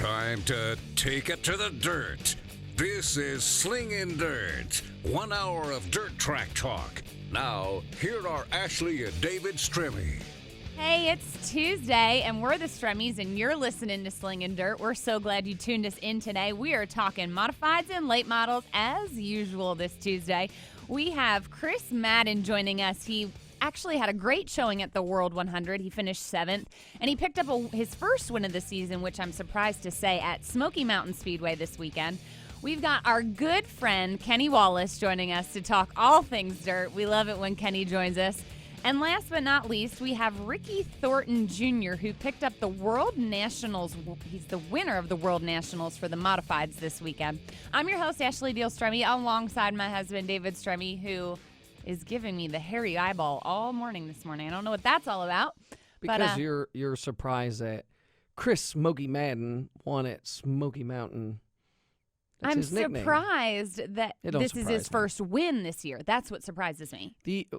Time to take it to the dirt. This is Slingin Dirt, 1 hour of dirt track talk. Now, here are Ashley and David Stremme. Hey, it's Tuesday, and we're the Stremmes, and you're listening to Slingin Dirt. We're so glad you tuned us in today. We are talking modifieds and late models as usual this Tuesday. We have Chris Madden joining us. He actually had a great showing at the World 100. He finished 7th, and he picked up his first win of the season, which I'm surprised to say, at Smoky Mountain Speedway this weekend. We've got our good friend Kenny Wallace joining us to talk all things dirt. We love it when Kenny joins us. And last but not least, we have Ricky Thornton Jr., who picked up the World Nationals. He's the winner of the World Nationals for the Modifieds this weekend. I'm your host, Ashley Stremme, alongside my husband, David Stremme, who is giving me the hairy eyeball all morning this morning. I don't know what that's all about. Because you're surprised that Chris Smoky Madden won at Smoky Mountain. That's I'm his nickname. Surprised that this is his me. first win this year. That's what surprises me.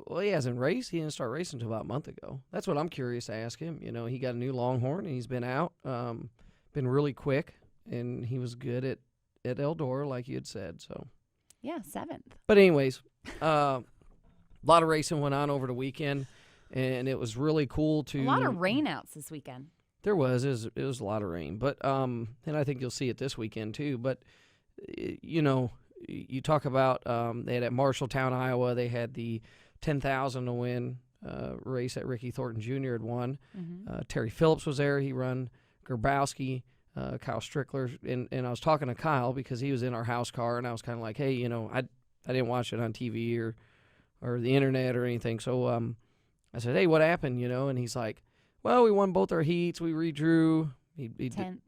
Well, he hasn't raced. He didn't start racing until about a month ago. That's what I'm curious to ask him. You know, he got a new Longhorn, and he's been out, been really quick, and he was good at Eldora, like you had said. So, yeah, 7th. But anyways, a lot of racing went on over the weekend, and it was really cool to. A lot of rainouts this weekend. There was. It was a lot of rain, but and I think you'll see it this weekend too. But you know, you talk about they had at Marshalltown, Iowa. They had the 10,000 to win race that Ricky Thornton Jr. had won. Mm-hmm. Terry Phillips was there. He run Grabowski, Kyle Strickler, and I was talking to Kyle because he was in our house car, and I was kind of like, hey, you know, I didn't watch it on TV or the internet or anything. So I said, hey, what happened, you know? And he's like, well, we won both our heats. We redrew. He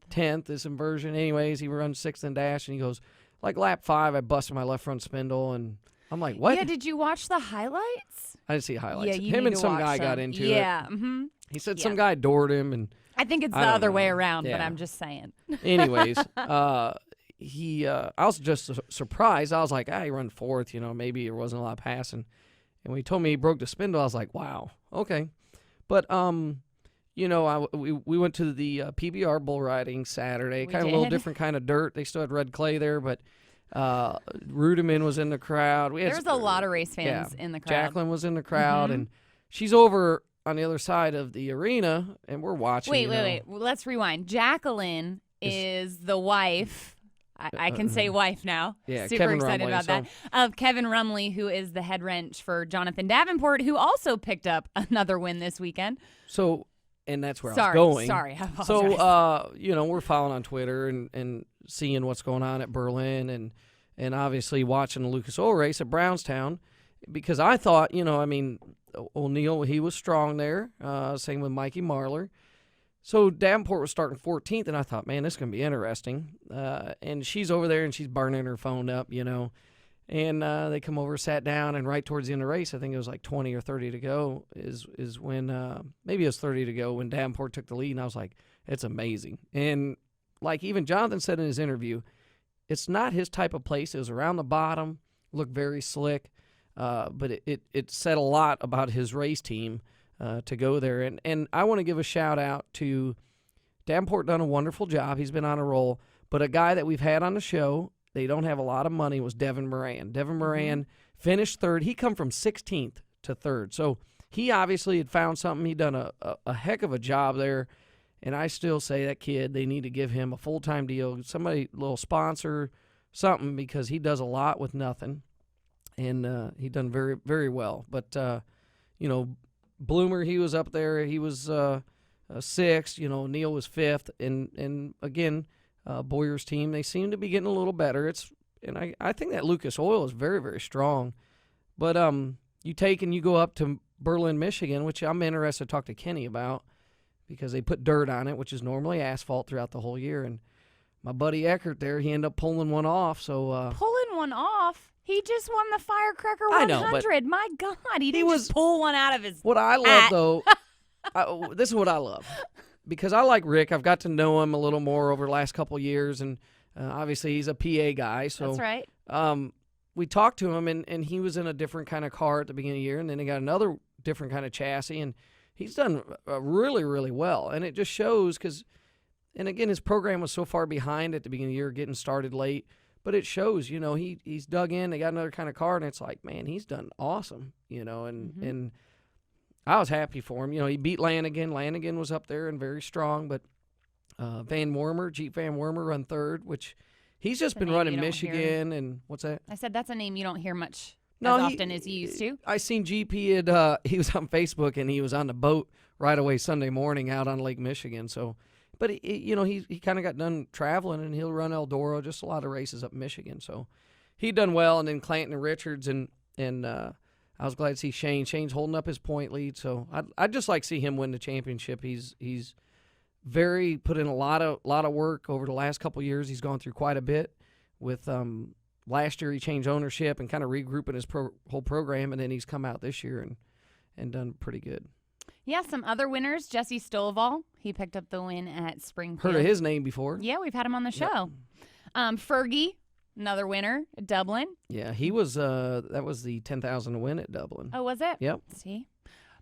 10th is inversion. Anyways, he runs 6th in dash, and he goes, like lap 5, I busted my left front spindle. And I'm like, what? Yeah, did you watch the highlights? I didn't see highlights. Yeah, Him and some guy got into it. Yeah. Mm-hmm. He said some guy doored him. And I think it's the I don't other know. way around, Yeah. but I'm just saying. Anyways, I was just surprised. I was like, he run 4th, you know, maybe there wasn't a lot of passing. And when he told me he broke the spindle, I was like, wow, okay. But, you know, we went to the PBR bull riding Saturday, kind of a little different kind of dirt. They still had red clay there, but Rudiman was in the crowd. There's a lot of race fans in the crowd. Jacqueline was in the crowd, Mm-hmm. and she's over on the other side of the arena, and we're watching. Wait. Let's rewind. Jacqueline is the wife. I can say wife now. Yeah, Super Kevin excited Rumley, about that. Of Kevin Rumley, who is the head wrench for Jonathan Davenport, who also picked up another win this weekend. So, and that's where I was going. Sorry, I apologize. So, you know, we're following on Twitter and seeing what's going on at Berlin and obviously watching the Lucas Oil race at Brownstown because I thought, you know, I mean, O'Neill, he was strong there. Same with Mikey Marler. So Davenport was starting 14th, and I thought, man, this is going to be interesting. And she's over there, and she's burning her phone up, you know. And they come over, sat down, and right towards the end of the race, I think it was like 20 or 30 to go, is when maybe it was 30 to go when Davenport took the lead, and I was like, it's amazing. And like even Jonathan said in his interview, it's not his type of place. It was around the bottom, looked very slick, but it said a lot about his race team to go there. And I want to give a shout-out to Davenport, done a wonderful job. He's been on a roll. But a guy that we've had on the show, they don't have a lot of money, was Devin Moran. Devin Moran finished 3rd. He come from 16th to 3rd. So he obviously had found something. He'd done a heck of a job there. And I still say that kid, they need to give him a full-time deal, somebody, a little sponsor, something, because he does a lot with nothing. And he done very, very well. But, you know, Bloomer, he was up there. He was 6th. You know, Neal was 5th. And again, Boyer's team, they seem to be getting a little better. I think that Lucas Oil is very, very strong. But you take and you go up to Berlin, Michigan, which I'm interested to talk to Kenny about because they put dirt on it, which is normally asphalt throughout the whole year. And my buddy Eckert there, he ended up pulling one off. So pulling one off? He just won the Firecracker 100. I know, but my God, he didn't just pull one out of his What I love, though, this is what I love. Because I like Rick. I've got to know him a little more over the last couple of years. And obviously he's a PA guy. So that's right. We talked to him, and he was in a different kind of car at the beginning of the year. And then he got another different kind of chassis. And he's done really, really well. And it just shows because again, his program was so far behind at the beginning of the year, getting started late. But it shows, he's dug in. They got another kind of car, and it's like, man, he's done awesome, and I was happy for him. He beat Lanigan. Lanigan was up there and very strong, but Jeep Van Wormer run third, which he's just been running Michigan. And what's that? I said that's a name you don't hear much as often as you used to. I seen Jeep. He was on Facebook, and he was on the boat right away Sunday morning out on Lake Michigan. So. But, he kind of got done traveling, and he'll run Eldora, just a lot of races up Michigan. So he done well, and then Clanton and Richards, and I was glad to see Shane. Shane's holding up his point lead, so I'd just like to see him win the championship. He's put in a lot of work over the last couple of years. He's gone through quite a bit. With last year he changed ownership and kind of regrouping his whole program, and then he's come out this year and done pretty good. Yeah, some other winners. Jesse Stovall, he picked up the win at Springfield. Heard of his name before. Yeah, we've had him on the show. Yep. Fergie, another winner at Dublin. Yeah, he was. That was the 10,000 to win at Dublin. Oh, was it? Yep. See,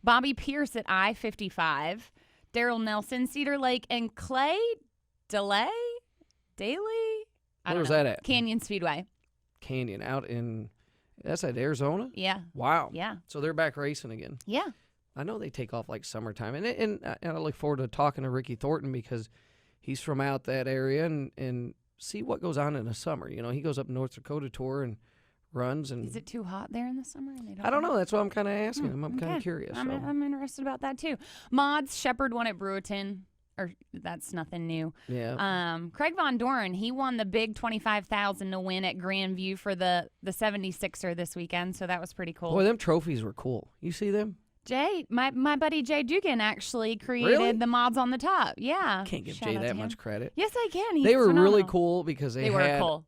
Bobby Pierce at I-55, Daryl Nelson, Cedar Lake, and Clay Daly. Where was that at? Canyon Speedway. Canyon out in. That's at Arizona. Yeah. Wow. Yeah. So they're back racing again. Yeah. I know they take off like summertime, and I look forward to talking to Ricky Thornton because he's from out that area and see what goes on in the summer. He goes up North Dakota tour and runs. And is it too hot there in the summer? I don't know. That's what I'm kind of asking him. I'm kind of curious. I'm interested about that too. Mods Shepard won at Brewerton. Or that's nothing new. Yeah. Craig Von Doren, he won the big $25,000 to win at Grandview for the 76er this weekend, so that was pretty cool. Boy, them trophies were cool. You see them? Jay, my buddy Jay Dugan actually created the mods on the top. Yeah. Can't give Shout Jay out that to much him. credit. Yes, I can. They were phenomenal. really cool because they were had, cool.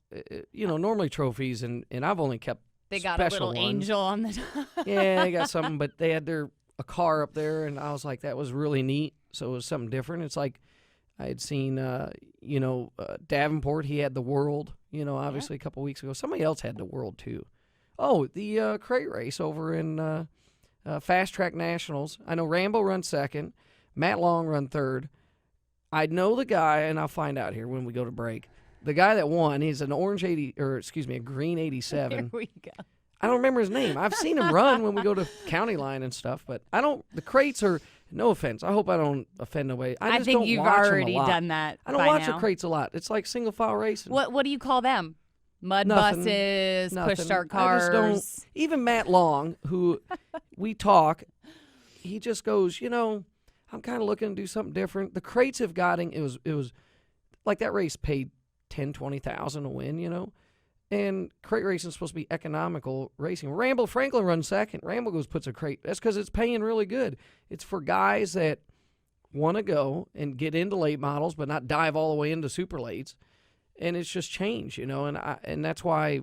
Normally trophies, and I've only kept They got a little ones. angel on the top. Yeah, they got something, but they had a car up there, and I was like, that was really neat. So it was something different. It's like I had seen, Davenport. He had the World, obviously a couple weeks ago. Somebody else had the World, too. Oh, the crate race over in Fast Track Nationals. I know Rambo runs second. Matt Long run third. I know the guy, and I'll find out here when we go to break. The guy that won, he's an a green 87. Here we go. I don't remember his name. I've seen him run when we go to County Line and stuff, but the crates are, no offense, I hope I don't offend nobody. I think don't you've watch already them a lot. done that. I don't watch the crates a lot. It's like single file racing. What do you call them? Mud Nothing. buses, Nothing. push start I just don't. cars. Even Matt Long, who we talk, he just goes, I'm kind of looking to do something different. The crates have gotten, it was like that race paid $10,000-$20,000 to win, And crate racing is supposed to be economical racing. Rambo Franklin runs second. Rambo puts a crate. That's because it's paying really good. It's for guys that want to go and get into late models, but not dive all the way into super lates. And it's just changed, and that's why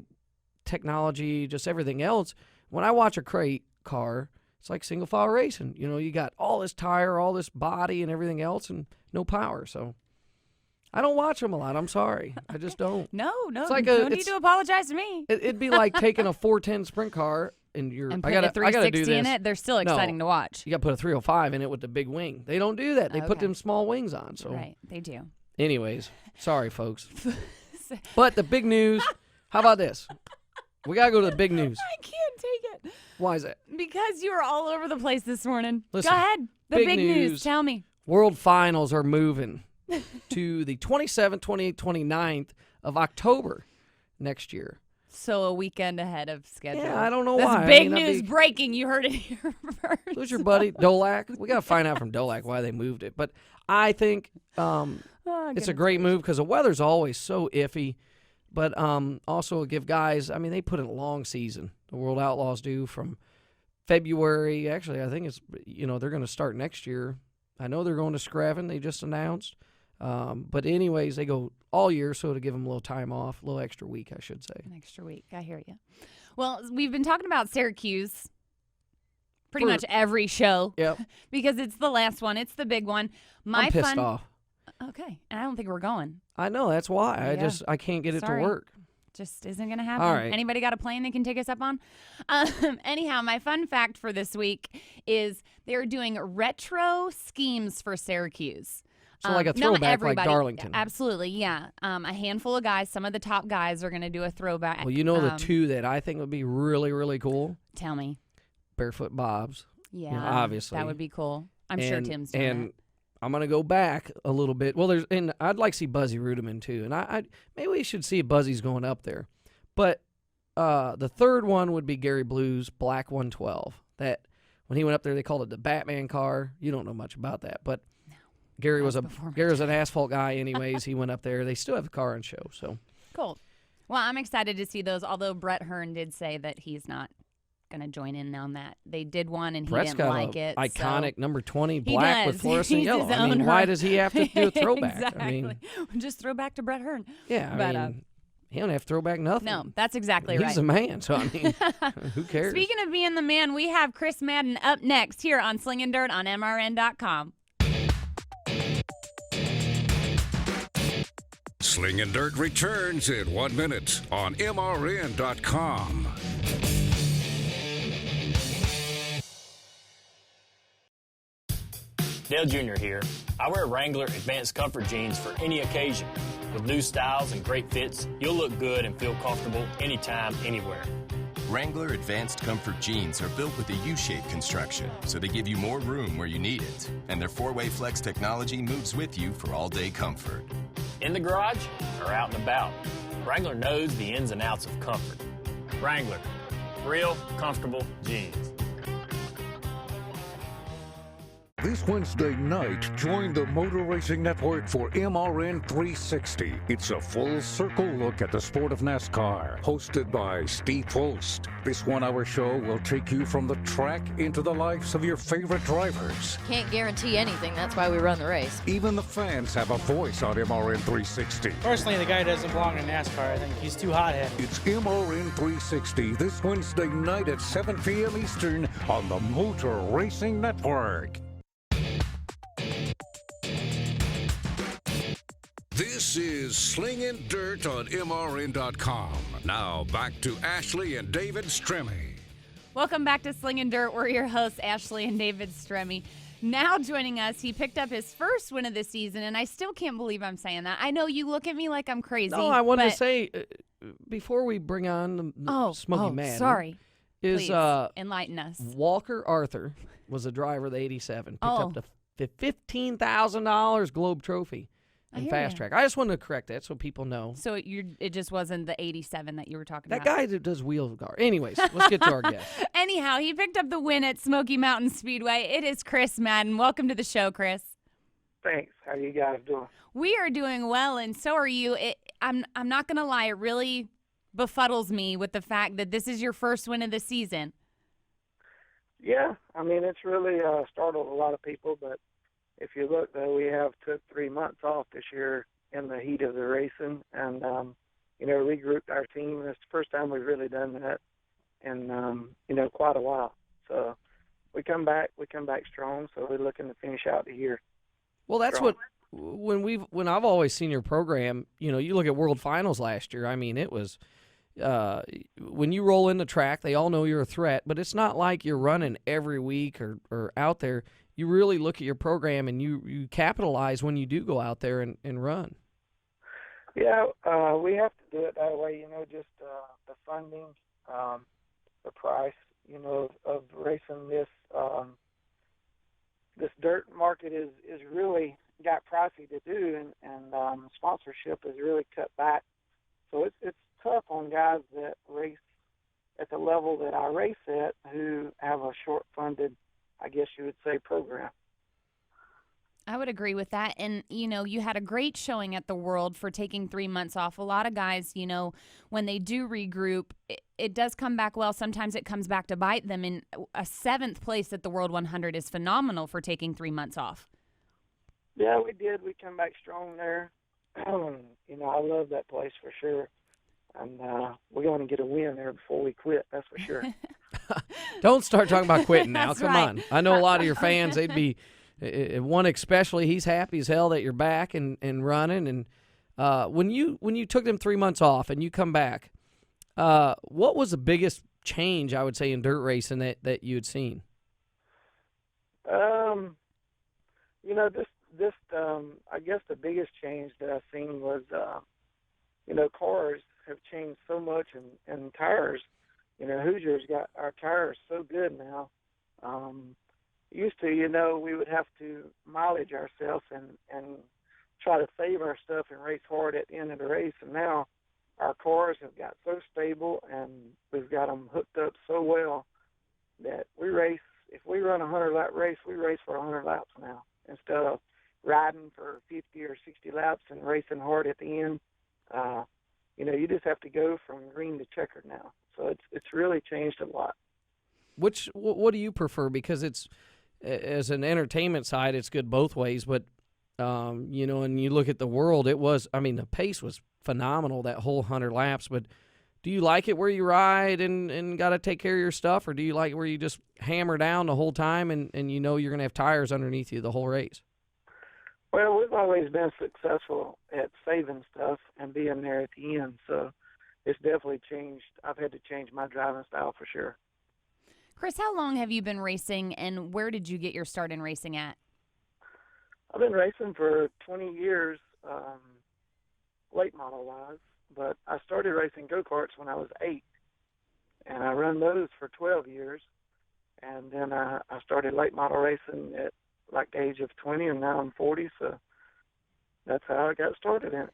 technology, just everything else. When I watch a crate car, it's like single file racing. You got all this tire, all this body, and everything else, and no power. So I don't watch them a lot. I'm sorry. I just don't. No. It's like no need to apologize to me. It'd be like taking a 410 sprint car and putting a 360 do this. in it. They're still exciting to watch. You got to put a 305 in it with the big wing. They don't do that. They put them small wings on. So right, they do. Anyways, sorry, folks. But the big news, how about this? We got to go to the big news. I can't take it. Why is that? Because you were all over the place this morning. Listen, go ahead. The big news. Tell me. World Finals are moving to the 27th, 28th, 29th of October next year. So a weekend ahead of schedule. Yeah, I don't know That's why. big news breaking. You heard it here first. Who's your buddy? Dolac? We got to find out from Dolac why they moved it. But I think it's a great move because the weather's always so iffy. But also give guys, they put in a long season. The World Outlaws do from February. Actually, I think it's, they're going to start next year. I know they're going to Screven. They just announced. But anyways, they go all year, so to give them a little time off, a little extra week, I should say. An extra week. I hear you. Well, we've been talking about Syracuse pretty much every show. Yep. Because it's the last one. It's the big one. I'm pissed off. Okay. And I don't think we're going. I know. That's why. Yeah. I can't get it to Sorry. work. Just isn't going to happen. All right. Anybody got a plane they can take us up on? Anyhow, my fun fact for this week is they're doing retro schemes for Syracuse. So like a Not throwback like everybody. Darlington. Absolutely, yeah. A handful of guys, some of the top guys are going to do a throwback. Well, you know the two that I think would be really, really cool? Tell me. Barefoot Bobs. Yeah, you know, obviously. that would be cool. I'm sure Tim's doing And that. I'm going to go back a little bit. Well, I'd like to see Buzzy Rudeman too. And I maybe we should see if Buzzy's going up there. But the third one would be Gary Blue's Black 112. That when he went up there, they called it the Batman car. You don't know much about that, but Gary was an asphalt guy anyways. He went up there. They still have the car on show. So cool. Well, I'm excited to see those, although Brett Hearn did say that he's not going to join in on that. They did one and Brett's he didn't got like it. iconic so. number 20 black with fluorescent He's yellow. his I mean, own why Hearn. does he have to do a throwback? Exactly. I mean, just throw back to Brett Hearn. yeah, I mean, he don't have to throw back nothing. No, that's exactly right. He's a man, so I mean, who cares? Speaking of being the man, we have Chris Madden up next here on Slingin Dirt on MRN.com. Slingin Dirt returns in 1 minute on MRN.com. Dale Jr. here. I wear Wrangler Advanced Comfort jeans for any occasion. With new styles and great fits, you'll look good and feel comfortable anytime, anywhere. Wrangler Advanced Comfort jeans are built with a U-shaped construction, so they give you more room where you need it. And their 4-way flex technology moves with you for all-day comfort. In the garage or out and about, Wrangler knows the ins and outs of comfort. Wrangler, real comfortable jeans. This Wednesday night, join the Motor Racing Network for MRN 360. It's a full circle look at the sport of NASCAR, hosted by Steve Holst. This 1-hour show will take you from the track into the lives of your favorite drivers. Can't guarantee anything, that's why we run the race. Even the fans have a voice on MRN 360. Personally, the guy doesn't belong in NASCAR. I think he's too hot-headed. It's MRN 360 this Wednesday night at 7 p.m. Eastern on the Motor Racing Network. This is Slingin Dirt on MRN.com. Now back to Ashley and David Stremme. Welcome back to Slingin Dirt. We're your hosts, Ashley and David Stremme. Now joining us, he picked up his first win of the season, and I still can't believe I'm saying that. I know you look at me like I'm crazy. No, I wanted to say, before we bring on the Smoky Madden. Sorry. Is Please, enlighten us. Walker Arthur was a driver of the 87. Picked up the $15,000 Globe Trophy in Fast Track. I just wanted to correct that so people know. So it just wasn't the 87 that you were talking about. That guy that does wheel car. Anyways, let's get to our guest. Anyhow, he picked up the win at Smoky Mountain Speedway. It is Chris Madden. Welcome to the show, Chris. Thanks. How you guys doing? We are doing well, and so are you. I'm not going to lie. It really befuddles me with the fact that this is your first win of the season. Yeah, I mean, it's really startled a lot of people, but if you look, though, we have took 3 months off this year in the heat of the racing and, regrouped our team. It's the first time we've really done that in, quite a while. So we come back strong, so we're looking to finish out the year. Well, that's strong. when I've always seen your program, you look at World Finals last year. I mean, it was when you roll in the track, they all know you're a threat, but it's not like you're running every week or out there. You really look at your program and you capitalize when you do go out there and run. Yeah, we have to do it that way, just the funding, the price, of racing this this dirt market is really got pricey to do, and sponsorship is really cut back. So it's tough on guys that race at the level that I race at who have a short-funded, I guess you would say, program. I would agree with that. And, you had a great showing at the World for taking 3 months off. A lot of guys, when they do regroup, it does come back well. Sometimes it comes back to bite them. And a 7th place at the World 100 is phenomenal for taking 3 months off. Yeah, we did. We come back strong there. I love that place for sure. And we're going to get a win there before we quit, that's for sure. Don't start talking about quitting now. That's Come right. on. I know a lot of your fans, they'd be, one especially, he's happy as hell that you're back and running. And when you took them 3 months off and you come back, what was the biggest change, I would say, in dirt racing that you had seen? I guess the biggest change that I've seen was, cars have changed so much, and tires. Hoosiers got our tires so good now. Used to, we would have to mileage ourselves and try to save our stuff and race hard at the end of the race. And now our cars have got so stable, and we've got them hooked up so well that we race. If we run a 100-lap race, we race for 100 laps now instead of riding for 50 or 60 laps and racing hard at the end. You just have to go from green to checkered now. So it's really changed a lot. What do you prefer? Because it's, as an entertainment side, it's good both ways. But and you look at the world, the pace was phenomenal that whole 100 laps. But do you like it where you ride and got to take care of your stuff, or do you like it where you just hammer down the whole time and you're going to have tires underneath you the whole race? Well, we've always been successful at saving stuff and being there at the end, so it's definitely changed. I've had to change my driving style for sure. Chris, how long have you been racing, and where did you get your start in racing at? I've been racing for 20 years, late model-wise, but I started racing go-karts when I was 8, and I run those for 12 years, and then I started late model racing at like the age of 20, and now I'm 40, so that's how I got started in it.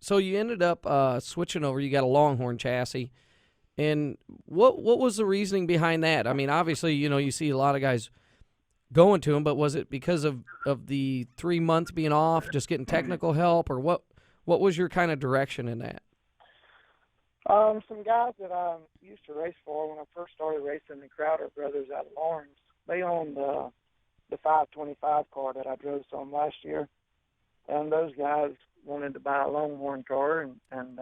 So you ended up switching over. You got a Longhorn chassis, and what was the reasoning behind that? I mean, obviously, you see a lot of guys going to them, but was it because of the 3 months being off, just getting technical help, or what was your kind of direction in that? Some guys that I used to race for when I first started racing, the Crowder brothers out of Lawrence, they owned the 525 car that I drove some last year, and those guys wanted to buy a Longhorn car, and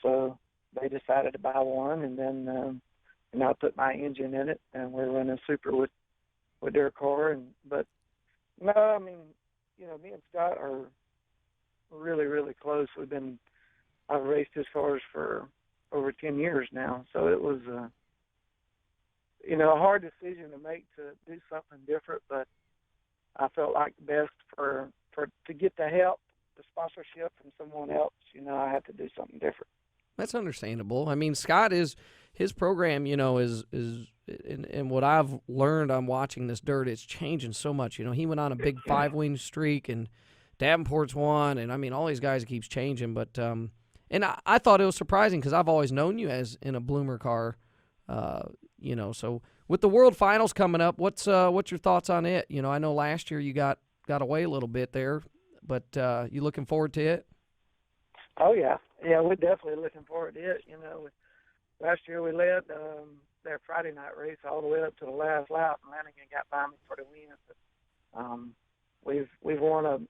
so they decided to buy one, and then I put my engine in it, and we're running super with their car. But no, I mean, me and Scott are really, really close. I've raced his cars for over 10 years now, so it was a hard decision to make to do something different, but I felt like the best to get the help, the sponsorship from someone else, I had to do something different. That's understandable. I mean, Scott his program, is and what I've learned on watching this dirt, it's changing so much. He went on a big 5-win streak, and Davenport's won, and I mean, all these guys keeps changing. But and I thought it was surprising because I've always known you as in a Bloomer car. So with the World Finals coming up, what's your thoughts on it? I know last year you got away a little bit there, but you looking forward to it? Oh yeah, we're definitely looking forward to it. Last year we led their Friday night race all the way up to the last lap, and Lanigan got by me for the win. But, we've won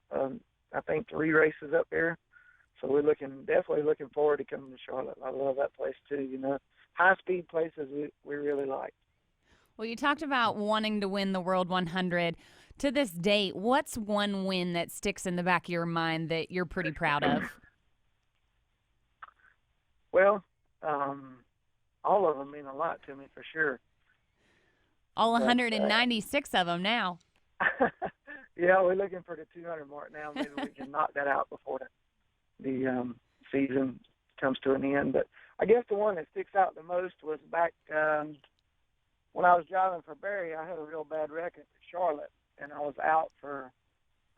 I think 3 races up there, so we're definitely looking forward to coming to Charlotte. I love that place too. High-speed places we really like. Well, you talked about wanting to win the World 100. To this date, what's one win that sticks in the back of your mind that you're pretty proud of? Well, all of them mean a lot to me for sure. All 196 of them now. Yeah, we're looking for the 200 mark now. Maybe we can knock that out before the season comes to an end. But I guess the one that sticks out the most was back when I was driving for Barry. I had a real bad wreck at Charlotte, and I was out for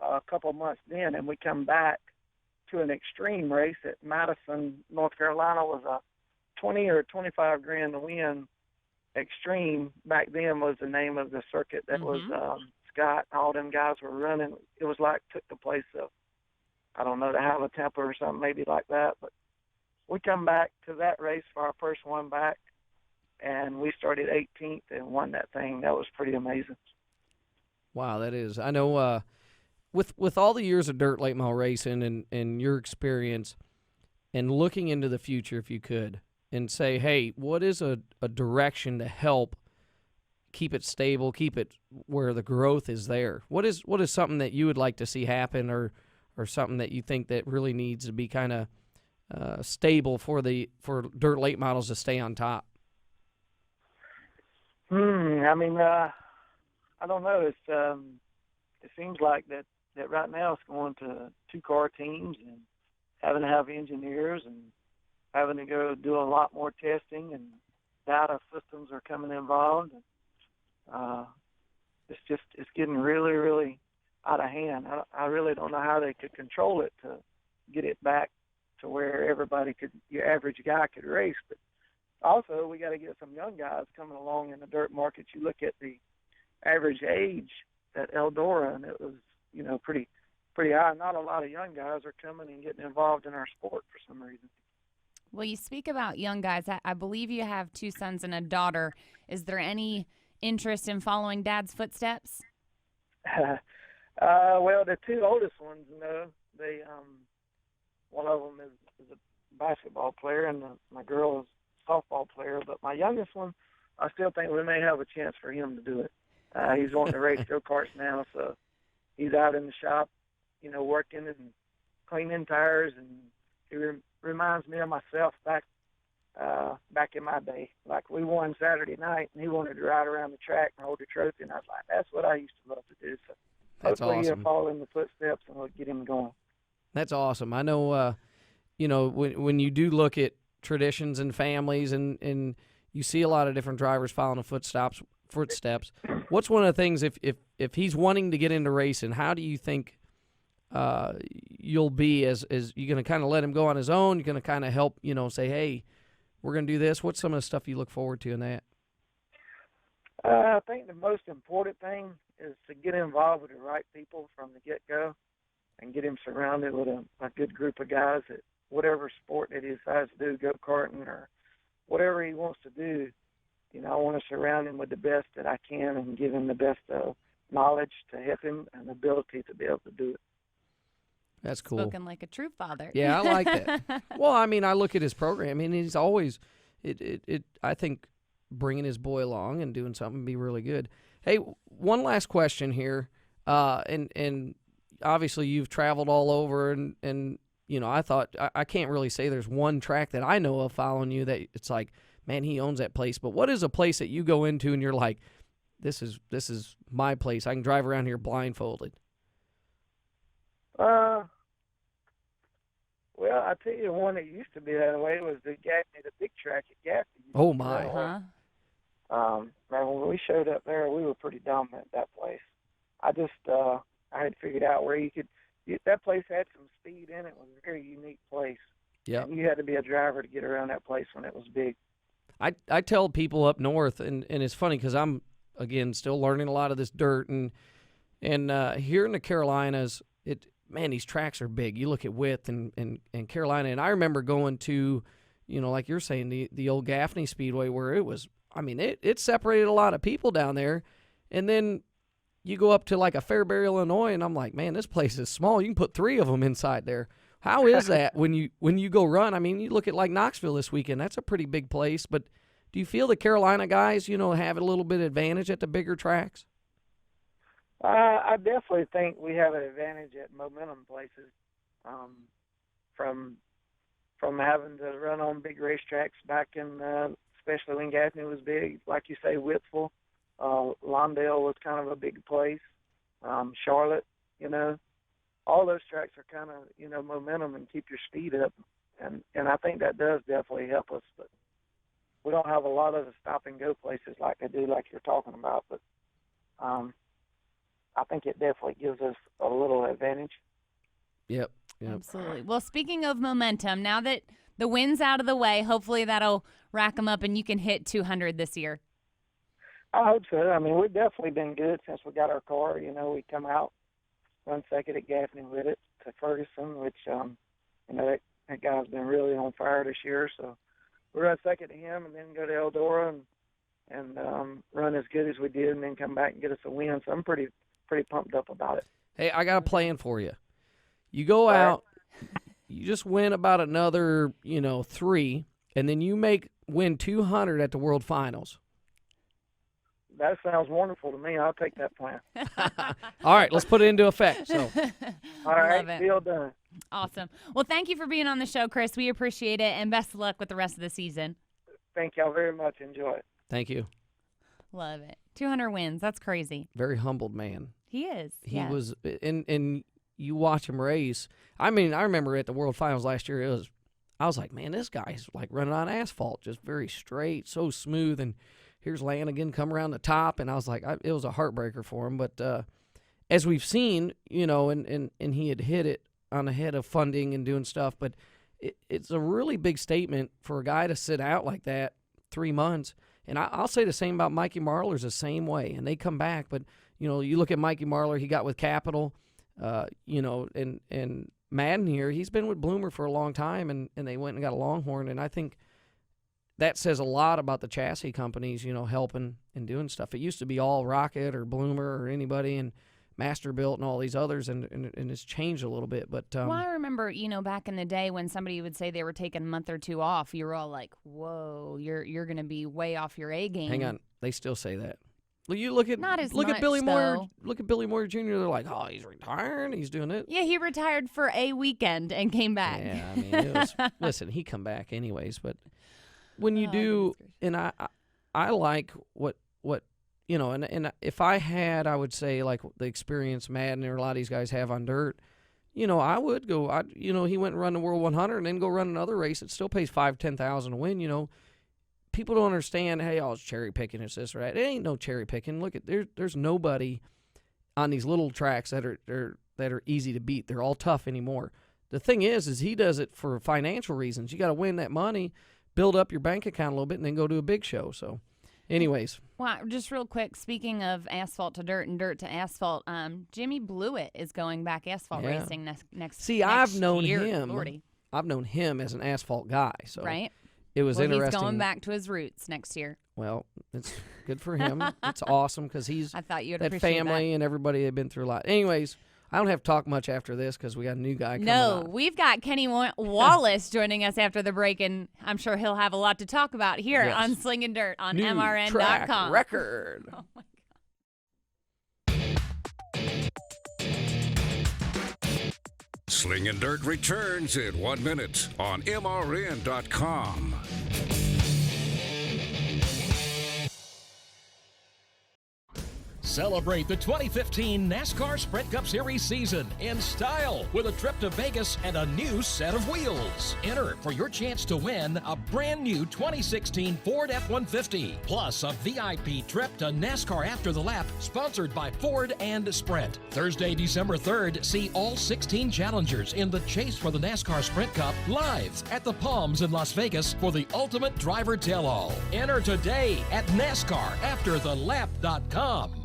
a couple of months then, and we come back to an extreme race at Madison, North Carolina. It was a 20 or 25 grand to win extreme. Back then was the name of the circuit that was Scott and all them guys were running. It was like took the place of, I don't know, the Hava Temple or something maybe like that. But we come back to that race for our first one back, and we started 18th and won that thing. That was pretty amazing. Wow, that is. I know with all the years of dirt late model racing and your experience and looking into the future, if you could, and say, hey, what is a direction to help keep it stable, keep it where the growth is there? What is something that you would like to see happen or something that you think that really needs to be kind of stable for dirt late models to stay on top? I mean, I don't know. It's it seems like that right now it's going to 2-car teams and having to have engineers and having to go do a lot more testing, and data systems are coming involved. And, it's getting really, really out of hand. I really don't know how they could control it to get it back to where your average guy could race. But also, we got to get some young guys coming along in the dirt market. You look at the average age at Eldora, and it was, pretty high. Not a lot of young guys are coming and getting involved in our sport for some reason. Well, you speak about young guys. I believe you have 2 sons and a daughter. Is there any interest in following Dad's footsteps? Well, the 2 oldest ones, they one of them is a basketball player, and my girl is a softball player. But my youngest one, I still think we may have a chance for him to do it. He's wanting to race go-karts now, so he's out in the shop, working and cleaning tires, and he reminds me of myself back in my day. Like, we won Saturday night, and he wanted to ride around the track and hold the trophy, and I was like, that's what I used to love to do. So that's hopefully awesome. he'll follow in the footsteps, and we'll get him going. That's awesome. I know, when you do look at traditions and families, and you see a lot of different drivers following the footsteps. What's one of the things, if he's wanting to get into racing, how do you think you'll be as you going to kind of let him go on his own? You're going to kind of help, say, hey, we're going to do this. What's some of the stuff you look forward to in that? I think the most important thing is to get involved with the right people from the get-go and get him surrounded with a good group of guys that whatever sport that he decides to do, go-karting or whatever he wants to do, I want to surround him with the best that I can and give him the best knowledge to help him and ability to be able to do it. That's cool. Spoken like a true father. Yeah, I like that. Well, I mean, I look at his program, and he's always, I think, bringing his boy along and doing something would be really good. Hey, one last question here, and obviously you've traveled all over, and I thought I can't really say there's one track that I know of following you that it's like, man, he owns that place. But what is a place that you go into and you're like, this is my place. I can drive around here blindfolded? Well, I tell you, the one that used to be that way was the big track at Gaffney. Oh my! Man, when we showed up there, we were pretty dominant at that place. I had figured out where that place had some speed in it. It was a very unique place. Yeah. You had to be a driver to get around that place when it was big. I tell people up north, and it's funny because I'm, again, still learning a lot of this dirt, and here in the Carolinas, these tracks are big. You look at width and Carolina, and I remember going to, like you're saying, the old Gaffney Speedway where it was, it separated a lot of people down there, and then you go up to like a Fairbury, Illinois, and I'm like, man, this place is small. You can put 3 of them inside there. How is that when you go run? You look at like Knoxville this weekend. That's a pretty big place. But do you feel the Carolina guys, have a little bit of advantage at the bigger tracks? I definitely think we have an advantage at momentum places. From having to run on big racetracks back in, especially when Gaffney was big, like you say, Whitful. Lawndale was kind of a big place. Charlotte, all those tracks are kind of, momentum and keep your speed up. And I think that does definitely help us. But we don't have a lot of the stop-and-go places like they do, like you're talking about. But I think it definitely gives us a little advantage. Yep. Absolutely. Well, speaking of momentum, now that the win's out of the way, hopefully that'll rack them up and you can hit 200 this year. I hope so. We've definitely been good since we got our car. We come out, run second at Gaffney with it to Ferguson, which, that guy's been really on fire this year. So we run second to him and then go to Eldora and run as good as we did and then come back and get us a win. So I'm pretty pumped up about it. Hey, I got a plan for you. You go out, you just win about another, 3, and then you win 200 at the World Finals. That sounds wonderful to me. I'll take that plan. All right, let's put it into effect. So, all right, deal done. Awesome. Well, thank you for being on the show, Chris. We appreciate it, and best of luck with the rest of the season. Thank y'all very much. Enjoy it. Thank you. Love it. 200 wins. That's crazy. Very humbled man. He is. He yes. was, and you watch him race. I mean, I remember at the World Finals last year, I was like, man, this guy's like running on asphalt, just very straight, so smooth. And here's Lanigan come around the top, and I was like, it was a heartbreaker for him. But as we've seen, and he had hit it on the head of funding and doing stuff, but it's a really big statement for a guy to sit out like that 3 months. And I'll say the same about Mikey Marlar's the same way, and they come back. But, you look at Mikey Marlar, he got with Capital, and Madden here, he's been with Bloomer for a long time, and they went and got a Longhorn. And I think that says a lot about the chassis companies, helping and doing stuff. It used to be all Rocket or Bloomer or anybody, and Masterbuilt and all these others, and it's changed a little bit. But well, I remember, back in the day when somebody would say they were taking a month or two off, you were all like, whoa, you're going to be way off your A game. Hang on. They still say that. Well, you look at much, Billy Moyer. though. Look at Billy Moyer Jr. They're like, oh, he's retiring. He's doing it. Yeah, he retired for a weekend and came back. Yeah, I mean, it was, listen, he come back anyways. But when you do, and I like what and if I had, I would say like the experience Madden or a lot of these guys have on dirt. I would go. He went and run the World 100 and then go run another race. It still pays $5,000-$10,000 to win. People don't understand. Hey, it's cherry picking. It's this or that. It ain't no cherry picking. Look at there's nobody on these little tracks that are easy to beat. They're all tough anymore. The thing is he does it for financial reasons. You got to win that money, build up your bank account a little bit, and then go to a big show. So, anyways. Well, just real quick, speaking of asphalt to dirt and dirt to asphalt, Jimmy Blewett is going back asphalt racing next. See, I've known year. him. Lordy. I've known him as an asphalt guy. So right. It was interesting. He's going back to his roots next year. Well, it's good for him. It's awesome because he's I thought you'd that appreciate family that. and everybody had been through a lot. Anyways, I don't have to talk much after this because we got a new guy coming No, on. we've got Kenny Wallace joining us after the break, and I'm sure he'll have a lot to talk about here on Slingin Dirt on new MRN.com. Track record. Oh, my God. Slingin Dirt returns in 1 minute on MRN.com. Celebrate the 2015 NASCAR Sprint Cup Series season in style with a trip to Vegas and a new set of wheels. Enter for your chance to win a brand new 2016 Ford F-150, plus a VIP trip to NASCAR After the Lap, sponsored by Ford and Sprint. Thursday, December 3rd, see all 16 challengers in the chase for the NASCAR Sprint Cup live at the Palms in Las Vegas for the ultimate driver tell-all. Enter today at NASCARAfterthelap.com.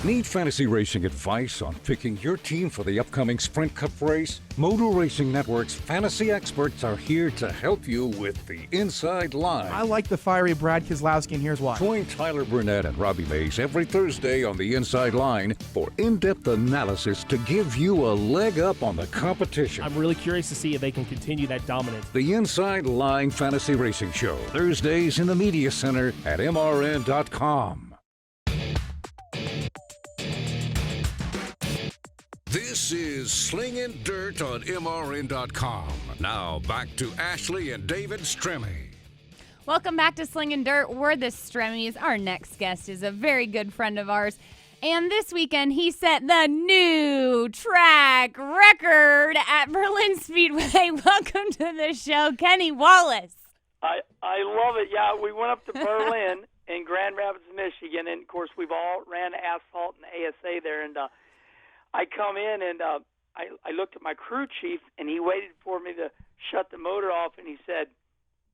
Need fantasy racing advice on picking your team for the upcoming Sprint Cup race? Motor Racing Network's fantasy experts are here to help you with the inside line. I like the fiery Brad Keselowski, and here's why. Join Tyler Burnett and Robbie Mays every Thursday on the Inside Line for in-depth analysis to give you a leg up on the competition. I'm really curious to see if they can continue that dominance. The Inside Line Fantasy Racing Show, Thursdays in the Media Center at MRN.com. This is Slingin Dirt on MRN.com. Now back to Ashley and David Stremme. Welcome back to Slingin Dirt. We're the Stremmes. Our next guest is a very good friend of ours. And this weekend, he set the new track record at Berlin Speedway. Welcome to the show, Kenny Wallace. I love it. Yeah, we went up to Berlin in Grand Rapids, Michigan. And, of course, we've all ran asphalt and ASA there. And I come in and I looked at my crew chief, and he waited for me to shut the motor off, and he said,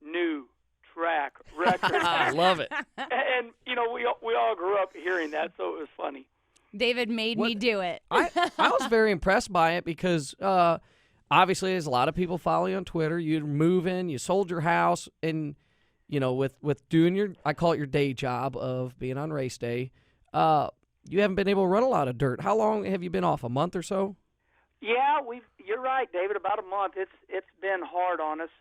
"New track record." I love it. And we all grew up hearing that, so it was funny. David made me do it. I was very impressed by it because obviously there's a lot of people follow you on Twitter. You're moving, you sold your house, and with doing your, I call it your day job of being on race day. You haven't been able to run a lot of dirt. How long have you been off? A month or so? Yeah, you're right, David. About a month. It's been hard on us.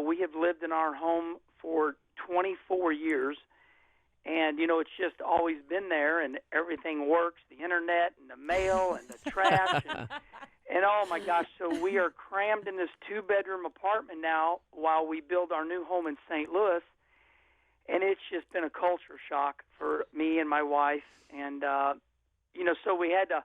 We have lived in our home for 24 years, and it's just always been there, and everything works. The internet and the mail and the trash, and oh my gosh! So we are crammed in this 2-bedroom apartment now while we build our new home in St. Louis. and it's just been a culture shock for me and my wife. And so we had to,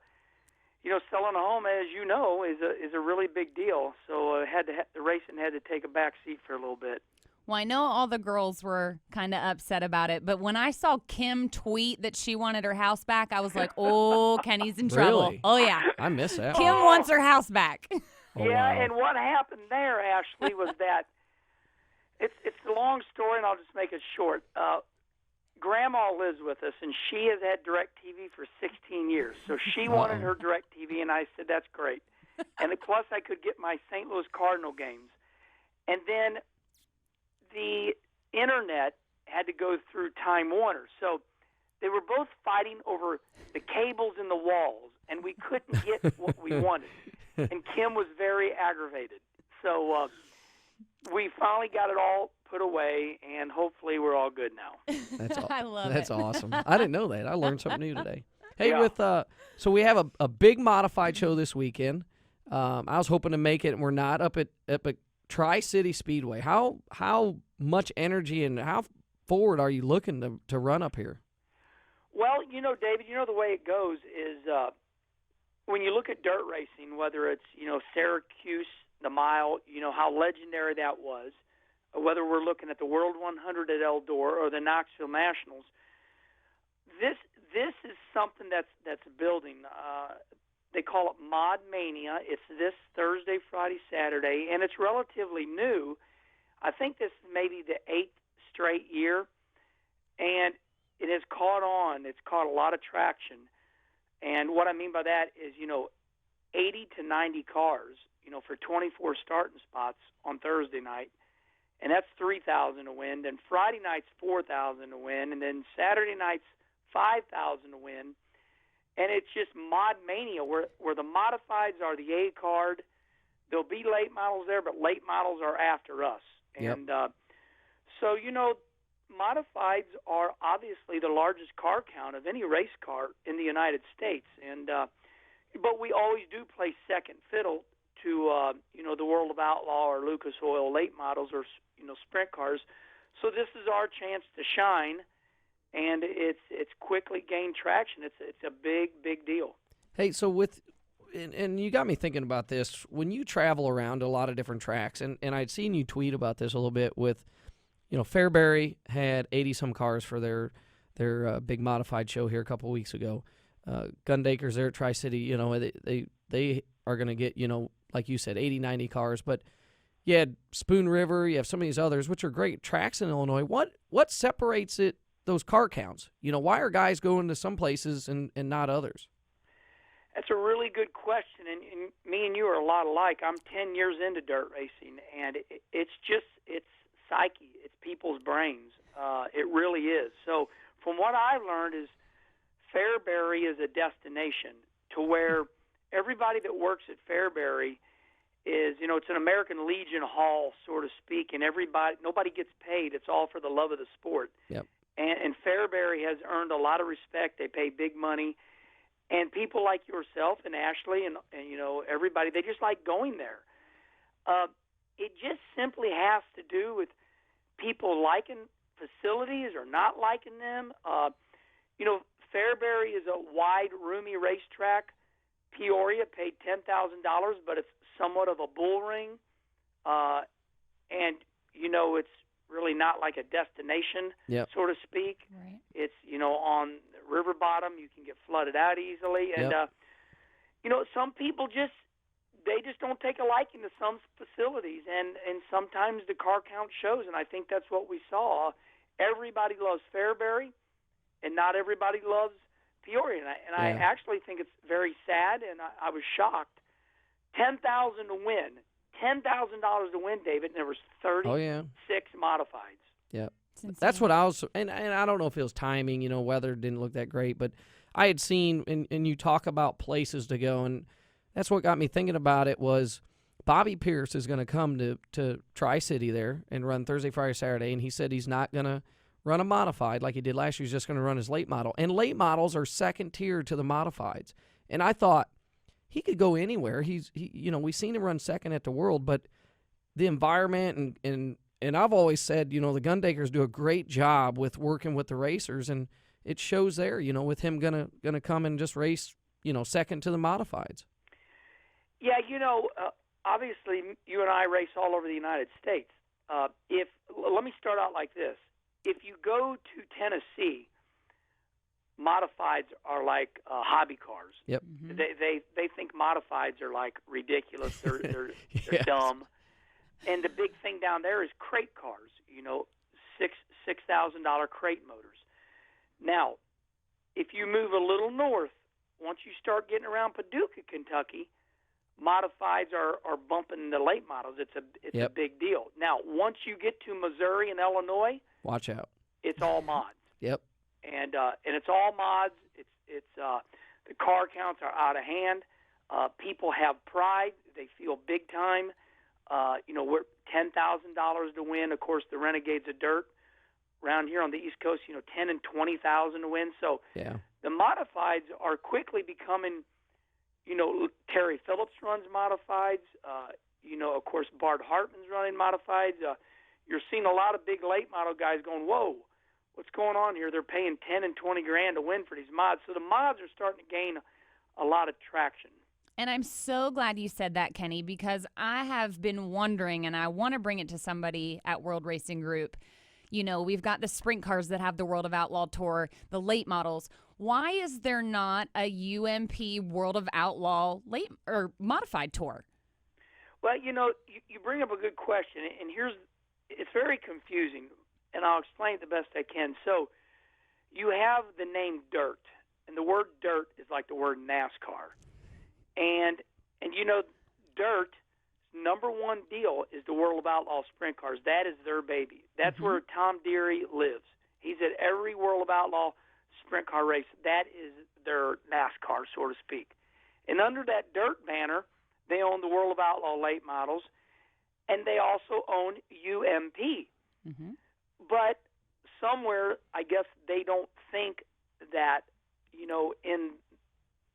selling a home, as you know, is a really big deal. So the racing had to take a back seat for a little bit. Well, I know all the girls were kind of upset about it, but when I saw Kim tweet that she wanted her house back, I was like, oh, Kenny's in trouble. Really? Oh, yeah. I miss that. Kim wants her house back. Oh, yeah, wow. and what happened there, Ashley, was that it's a long story, and I'll just make it short. Grandma lives with us, and she has had DirecTV for 16 years. So she wanted her DirecTV, and I said, that's great. And plus, I could get my St. Louis Cardinal games. And then the Internet had to go through Time Warner. So they were both fighting over the cables in the walls, and we couldn't get what we wanted. And Kim was very aggravated. So we finally got it all put away, and hopefully we're all good now. I love That's it. awesome. I didn't know that. I learned something new today. Hey, Yeah. so we have a big modified show this weekend. I was hoping to make it, and we're not up at Tri-City Speedway. How much energy and how forward are you looking to run up here? Well, David, the way it goes is when you look at dirt racing, whether it's, Syracuse, the mile, how legendary that was, whether we're looking at the World 100 at Eldora or the Knoxville Nationals, this is something that's building. They call it Mod Mania. It's this Thursday, Friday, Saturday, and it's relatively new. I think this is maybe the 8th straight year, and it has caught on. It's caught a lot of traction. And what I mean by that is, 80 to 90 cars, for 24 starting spots on Thursday night, and that's 3,000 to win. Then Friday night's 4,000 to win, and then Saturday night's 5,000 to win. And it's just Mod Mania, where the modifieds are the A card. There'll be late models there, but late models are after us. Yep. And so, modifieds are obviously the largest car count of any race car in the United States. And but we always do play second fiddle to, the World of Outlaw or Lucas Oil late models or, sprint cars. So this is our chance to shine. And it's quickly gained traction. It's a big deal. Hey, so and you got me thinking about this. When you travel around a lot of different tracks, and I'd seen you tweet about this a little bit with, Fairbury had 80-some cars for their big modified show here a couple weeks ago. Gundaker's there at Tri-City, they are going to get, like you said, 80, 90 cars. But you had Spoon River, you have some of these others, which are great tracks in Illinois. What separates those car counts? Why are guys going to some places and not others? That's a really good question, and me and you are a lot alike. I'm 10 years into dirt racing, and it's psyche. It's people's brains. It really is. So from what I've learned is Fairbury is a destination to where everybody that works at Fairbury is, it's an American Legion Hall, so to speak, and nobody gets paid. It's all for the love of the sport. Yep. And Fairbury has earned a lot of respect. They pay big money. And people like yourself and Ashley and everybody, they just like going there. It just simply has to do with people liking facilities or not liking them. Fairbury is a wide, roomy racetrack. Peoria paid $10,000, but it's somewhat of a bull ring. And, it's really not like a destination, so to speak. Right. It's, on the river bottom. You can get flooded out easily. And, some people they just don't take a liking to some facilities. And sometimes the car count shows, and I think that's what we saw. Everybody loves Fairbury, and not everybody loves Peoria. And I actually think it's very sad, and I was shocked. $10,000 to win. $10,000 to win, David, and there was 36 modifieds. Yeah. That's what I was, and I don't know if it was timing, weather didn't look that great, but I had seen, and you talk about places to go, and that's what got me thinking about it was Bobby Pierce is going to come to Tri-City there and run Thursday, Friday, Saturday, and he said he's not going to run a modified like he did last year. He's just going to run his late model. And late models are second tier to the modifieds. And I thought, he could go anywhere. We've seen him run second at the World, but the environment and I've always said, the Gundakers do a great job with working with the racers, and it shows there, with him gonna come and just race, second to the modifieds. Yeah, obviously you and I race all over the United States. Let me start out like this. If you go to Tennessee, modifieds are like hobby cars. Yep. Mm-hmm. They think modifieds are like ridiculous. They're Yes. dumb. And the big thing down there is crate cars. $6,000 crate motors. Now, if you move a little north, once you start getting around Paducah, Kentucky, modifieds are bumping the late models. It's a big deal. Now, once you get to Missouri and Illinois, watch out. It's all mods. Yep. And it's all mods. It's the car counts are out of hand. People have pride. They feel big time. We're $10,000 to win. Of course, the Renegades of Dirt around here on the East Coast, $10,000 and $20,000 to win. So yeah, the modifieds are quickly becoming. Terry Phillips runs modifieds. Of course, Bart Hartman's running modifieds. You're seeing a lot of big late model guys going, whoa, what's going on here? They're paying $10,000 and $20,000 to win for these mods. So the mods are starting to gain a lot of traction. And I'm so glad you said that, Kenny, because I have been wondering, and I want to bring it to somebody at World Racing Group. We've got the sprint cars that have the World of Outlaw Tour, the late models. Why is there not a UMP World of Outlaw late or modified tour? Well, you bring up a good question, and it's very confusing, and I'll explain it the best I can. So you have the name Dirt, and the word dirt is like the word NASCAR. And Dirt, number one deal is the World of Outlaw sprint cars. That is their baby. That's where Tom Deary lives. He's at every World of Outlaw sprint car race. That is their NASCAR, so to speak. And under that Dirt banner, they own the World of Outlaw late models, and they also own UMP. Mm-hmm. But somewhere, I guess they don't think that, in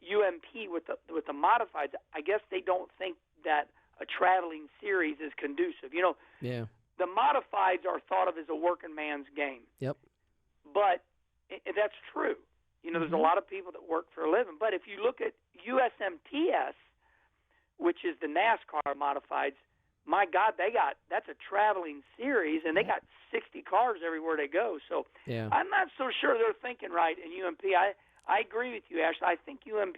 UMP with the modifieds, I guess they don't think that a traveling series is conducive. Yeah. The modifieds are thought of as a working man's game. Yep. But that's true. There's a lot of people that work for a living. But if you look at USMTS, which is the NASCAR modifieds, my God, that's a traveling series, and they got 60 cars everywhere they go. So yeah. I'm not so sure they're thinking right in UMP. I agree with you, Ashley. I think UMP,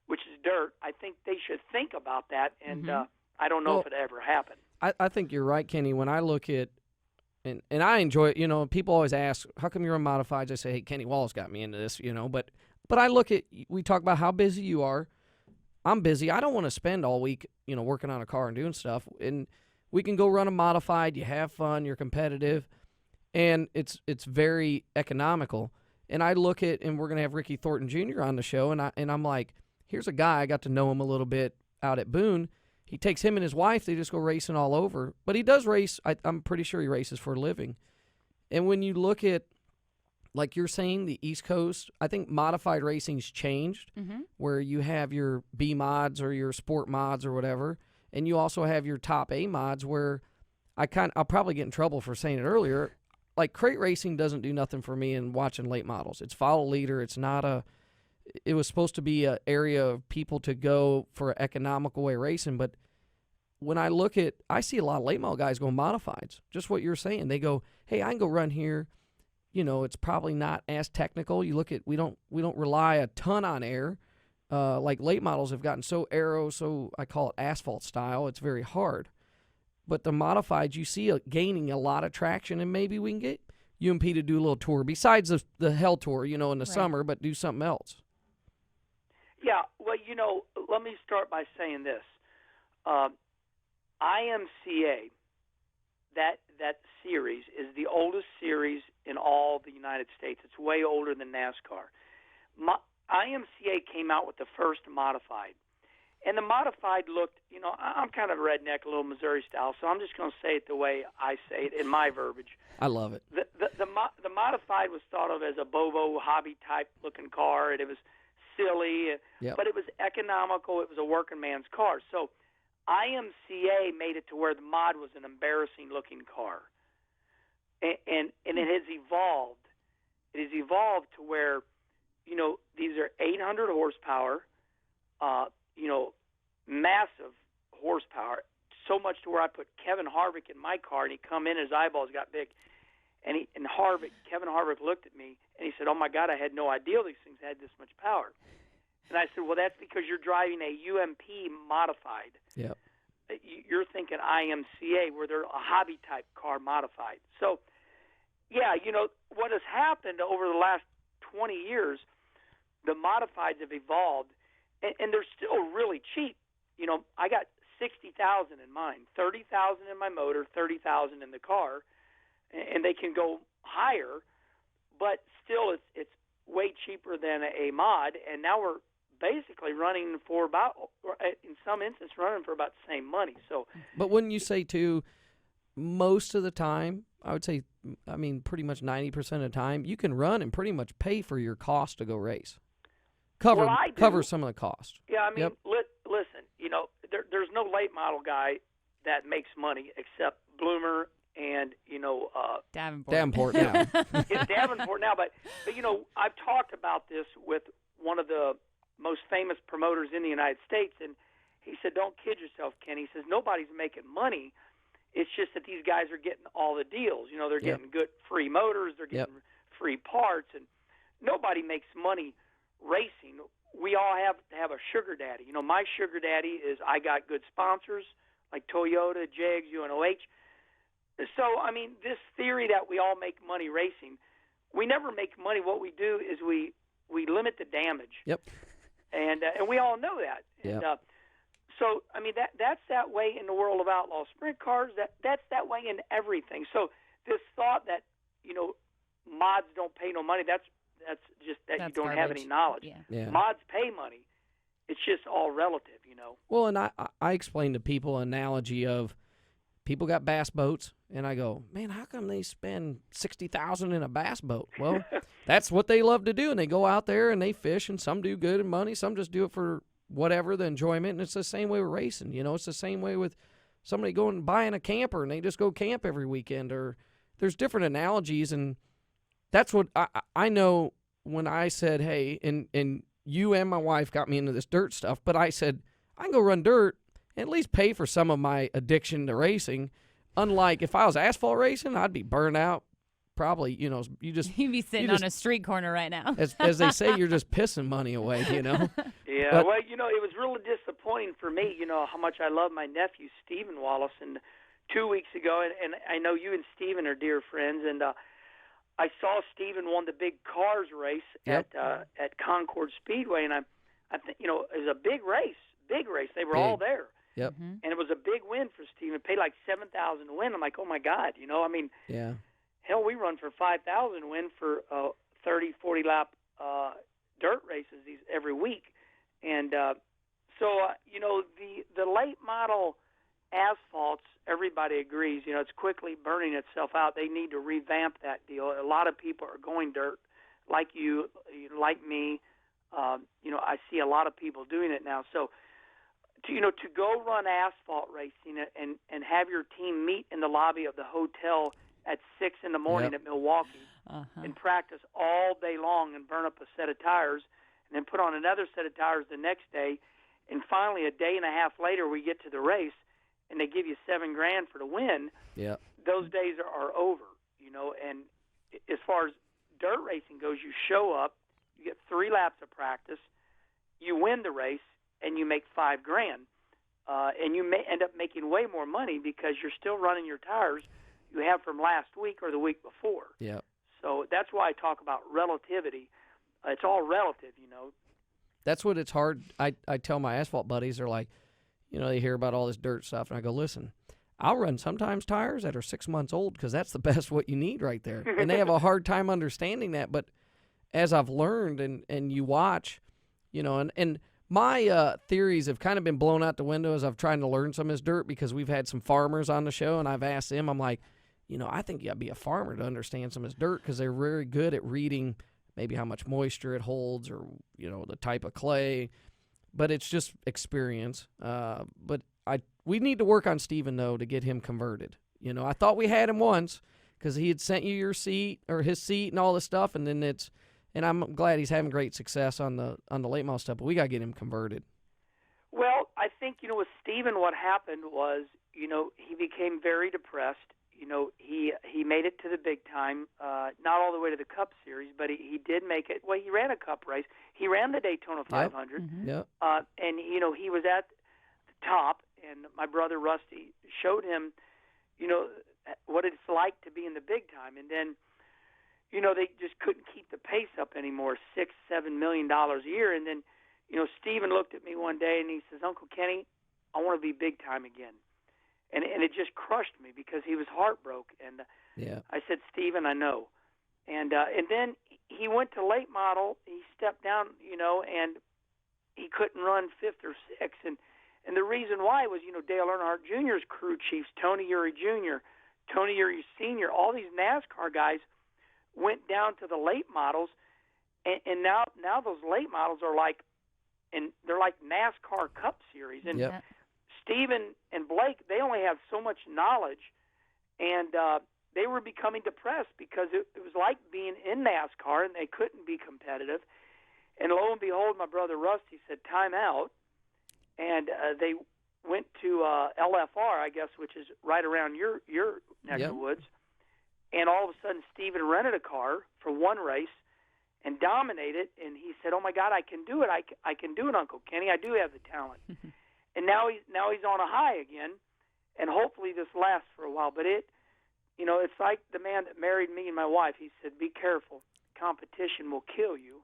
which is Dirt, I think they should think about that, and I don't know if it ever happened. I think you're right, Kenny. When I look at, and I enjoy it, people always ask, how come you're on modifieds? I say, hey, Kenny Wallace got me into this, but I look at, we talk about how busy you are. I'm busy. I don't want to spend all week, working on a car and doing stuff. And we can go run a modified. You have fun. You're competitive, and it's very economical. And I look at, and we're gonna have Ricky Thornton Jr. on the show, and I'm like, here's a guy, I got to know him a little bit out at Boone. He takes him and his wife. They just go racing all over. But he does race. I'm pretty sure he races for a living. And when you look at, like you're saying, the East Coast, I think modified racing's changed, where you have your B mods or your sport mods or whatever, and you also have your top A mods where I'll probably get in trouble for saying it earlier. Like crate racing doesn't do nothing for me in watching late models. It's follow leader. It's not it was supposed to be an area of people to go for an economical way of racing, but when I see a lot of late model guys going modifieds. Just what you're saying. They go, hey, I can go run here. It's probably not as technical. You look at, we don't rely a ton on air. Like late models have gotten so aero, so I call it asphalt style. It's very hard. But the modifieds, you see gaining a lot of traction, and maybe we can get UMP to do a little tour besides the Hell Tour, in the summer, but do something else. Yeah, well, let me start by saying this. IMCA, that series is the oldest series in all the United States. It's way older than NASCAR. IMCA came out with the first modified. And the modified looked, I'm kind of a redneck, a little Missouri style, so I'm just going to say it the way I say it in my verbiage. I love it. The modified was thought of as a Bovo hobby-type looking car, and it was silly, but it was economical. It was a working man's car. So IMCA made it to where the mod was an embarrassing-looking car. And it has evolved. It has evolved to where, these are 800 horsepower, massive horsepower, so much to where I put Kevin Harvick in my car, and he come in, his eyeballs got big. And Kevin Harvick looked at me, and he said, "Oh, my God, I had no idea these things had this much power." And I said, "Well, that's because you're driving a UMP modified. Yep. You're thinking IMCA, where they're a hobby-type car modified." So, yeah, what has happened over the last 20 years, the modifieds have evolved, and they're still really cheap. I got $60,000 in mine, $30,000 in my motor, $30,000 in the car, and they can go higher, but still it's way cheaper than a mod, and now we're basically running for about, in some instances, running for about the same money. So, but wouldn't you say, too, most of the time, I would say, pretty much 90% of the time, you can run and pretty much pay for your cost to go race. Cover some of the cost. Yeah, Yep. Listen, there's no late model guy that makes money except Bloomer and Davenport now. It's Davenport now, but I've talked about this with one of the most famous promoters in the United States, and he said, "Don't kid yourself, Ken." He says, "Nobody's making money. It's just that these guys are getting all the deals. They're getting good free motors, they're getting free parts, and nobody makes money racing. We all have to have a sugar daddy. My sugar daddy is I got good sponsors like Toyota, JEGS, UNOH. So, this theory that we all make money racing, we never make money. What we do is we limit the damage. Yep. And we all know that. Yep. And, so, that's that way in the world of outlaw sprint cars. That's that way in everything. So this thought that, mods don't pay no money, that's just that you don't have any knowledge. Yeah. Mods pay money. It's just all relative, Well, and I explain to people an analogy of people got bass boats, and I go, man, how come they spend $60,000 in a bass boat? Well, that's what they love to do, and they go out there and they fish, and some do good in money, some just do it for whatever, the enjoyment, and it's the same way with racing. It's the same way with somebody going and buying a camper, and they just go camp every weekend, or there's different analogies, and that's what I know when I said, hey, and you and my wife got me into this dirt stuff, but I said, I can go run dirt and at least pay for some of my addiction to racing. Unlike if I was asphalt racing, I'd be burned out. Probably, you'd be sitting on a street corner right now. as they say, you're just pissing money away, Yeah, but, well, it was really disappointing for me, how much I love my nephew, Stephen Wallace, and 2 weeks ago, and I know you and Stephen are dear friends, and I saw Stephen won the big cars race at Concord Speedway, and I think it was a big race. They were all there. Yep. And it was a big win for Stephen. Paid like $7,000 to win. I'm like, oh my God, Yeah. Hell, we run for $5,000 to win for 30, 40 lap dirt races every week, and so the late model asphalts, everybody agrees, it's quickly burning itself out. They need to revamp that deal. A lot of people are going dirt, like you, like me. I see a lot of people doing it now. So, to go run asphalt racing and have your team meet in the lobby of the hotel at 6 in the morning at Milwaukee and practice all day long and burn up a set of tires and then put on another set of tires the next day, and finally a day and a half later we get to the race and they give you $7,000 for the win. Yeah. Those days are over, and as far as dirt racing goes, you show up, you get 3 laps of practice, you win the race, and you make $5,000, and you may end up making way more money because you're still running your tires you have from last week or the week before. Yeah. So that's why I talk about relativity. It's all relative, That's what it's hard. I tell my asphalt buddies, they're like, they hear about all this dirt stuff, and I go, listen, I'll run sometimes tires that are 6 months old because that's the best what you need right there. And they have a hard time understanding that. But as I've learned and you watch, and my theories have kind of been blown out the window as I've tried to learn some of this dirt because we've had some farmers on the show, and I've asked them, I'm like, I think you got to be a farmer to understand some of this dirt because they're very good at reading maybe how much moisture it holds or, the type of clay. But it's just experience. But we need to work on Steven, though, to get him converted. You know, I thought we had him once because he had sent you your seat or his seat and all this stuff, and then and I'm glad he's having great success on the late model stuff, but we got to get him converted. Well, I think, with Steven, what happened was, he became very depressed. He made it to the big time, not all the way to the Cup Series, but he did make it. Well, he ran a Cup race. He ran the Daytona 500. Mm-hmm. Yep. And, he was at the top, and my brother Rusty showed him, what it's like to be in the big time. And then, they just couldn't keep the pace up anymore, $6-7 million a year. And then, Steven looked at me one day and he says, Uncle Kenny, I want to be big time again. And it just crushed me because he was heartbroken. And I said, Steven, I know. And then he went to late model. He stepped down, and he couldn't run fifth or sixth. And the reason why was, Dale Earnhardt Jr.'s crew chiefs, Tony Eury Jr., Tony Eury Sr., all these NASCAR guys went down to the late models. And now those late models are they're like NASCAR Cup Series. And Steven and Blake, they only have so much knowledge, and they were becoming depressed because it was like being in NASCAR, and they couldn't be competitive. And lo and behold, my brother Rusty said, time out, and they went to LFR, I guess, which is right around your neck of the woods, and all of a sudden Steven rented a car for one race and dominated, and he said, oh, my God, I can do it. I can do it, Uncle Kenny. I do have the talent. And now he's on a high again, and hopefully this lasts for a while. But it's like the man that married me and my wife. He said, be careful. Competition will kill you.